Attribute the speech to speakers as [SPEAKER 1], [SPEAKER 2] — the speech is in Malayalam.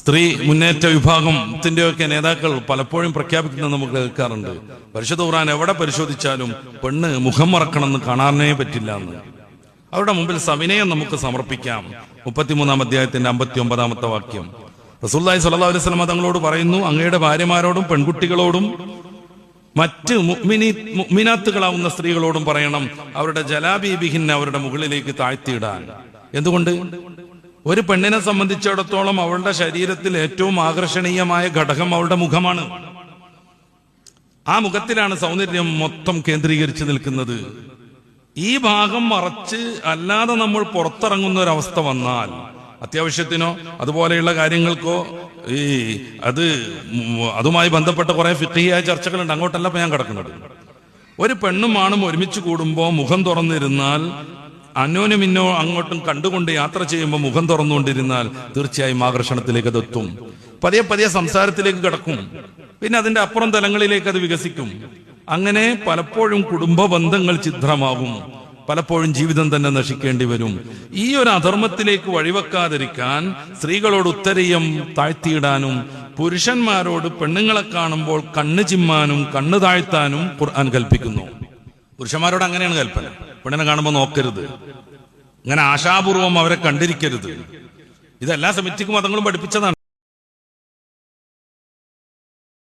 [SPEAKER 1] സ്ത്രീ മുന്നേറ്റ വിഭാഗത്തിന്റെയൊക്കെ നേതാക്കൾ പലപ്പോഴും പ്രഖ്യാപിക്കുന്നത് നമുക്ക് കേൾക്കാറുണ്ട്. പരിശുദ്ധ ഖുർആൻ എവിടെ പരിശോധിച്ചാലും പെണ്ണ് മുഖം മറക്കണമെന്ന് കാണാനേ പറ്റില്ല എന്ന്. അവരുടെ മുമ്പിൽ സവിനയം നമുക്ക് സമർപ്പിക്കാം. 33-ാം അധ്യായത്തിന്റെ 59-ാമത്തെ വാക്യം റസൂലുള്ളാഹി സ്വല്ലല്ലാഹു അലൈഹി വസല്ലം തങ്ങളോട് പറയുന്നു, അങ്ങയുടെ ഭാര്യമാരോടും പെൺകുട്ടികളോടും മറ്റ് മുഅ്മിനാത്തുകളാവുന്ന സ്ത്രീകളോടും പറയണം, അവരുടെ ജലാബീബിഹിന്നെ അവരുടെ മുകളിലേക്ക് താഴ്ത്തിയിടാൻ. എന്തുകൊണ്ട്? ഒരു പെണ്ണിനെ സംബന്ധിച്ചിടത്തോളം അവളുടെ ശരീരത്തിൽ ഏറ്റവും ആകർഷണീയമായ ഘടകം അവളുടെ മുഖമാണ്. ആ മുഖത്തിലാണ് സൗന്ദര്യം മൊത്തം കേന്ദ്രീകരിച്ചു നിൽക്കുന്നത്. ഈ ഭാഗം മറച്ച് അല്ലാതെ നമ്മൾ പുറത്തിറങ്ങുന്ന ഒരവസ്ഥ വന്നാൽ, അത്യാവശ്യത്തിനോ അതുപോലെയുള്ള കാര്യങ്ങൾക്കോ അതുമായി ബന്ധപ്പെട്ട കുറെ ഫിഖ്ഹിയായ ചർച്ചകളുണ്ട്. അങ്ങോട്ടല്ല ഇപ്പൊ ഞാൻ കിടക്കുന്നത്. ഒരു പെണ്ണും ആണും ഒരുമിച്ച് കൂടുമ്പോൾ മുഖം തുറന്നിരുന്നാൽ, അന്യോന്യമിന്നോ അങ്ങോട്ടും കണ്ടുകൊണ്ട് യാത്ര ചെയ്യുമ്പോൾ മുഖം തുറന്നുകൊണ്ടിരുന്നാൽ തീർച്ചയായും ആകർഷണത്തിലേക്ക് അത് എത്തും. പതിയെ പതിയെ സംസാരത്തിലേക്ക് കിടക്കും. പിന്നെ അതിന്റെ അപ്പുറം തലങ്ങളിലേക്ക് അത് വികസിക്കും. അങ്ങനെ പലപ്പോഴും കുടുംബ ബന്ധങ്ങൾ ഛിദ്രമാകും. പലപ്പോഴും ജീവിതം തന്നെ നശിക്കേണ്ടി വരും. ഈ ഒരു അധർമ്മത്തിലേക്ക് വഴിവെക്കാതിരിക്കാൻ സ്ത്രീകളോട് ഉത്തരീയം താഴ്ത്തിയിടാനും പുരുഷന്മാരോട് പെണ്ണുങ്ങളെ കാണുമ്പോൾ കണ്ണ് ചിമ്മാനും കണ്ണ് താഴ്ത്താനും ഖുർആൻ കൽപ്പിക്കുന്നു. പുരുഷന്മാരോട് അങ്ങനെയാണ് കൽപ്പന. പെണ്ണിനെ കാണുമ്പോൾ നോക്കരുത്, ഇങ്ങനെ ആശാപൂർവം അവരെ കണ്ടിരിക്കരുത്. ഇതെല്ലാ സെമിറ്റിക് മതങ്ങളും പഠിപ്പിച്ചതാണ്.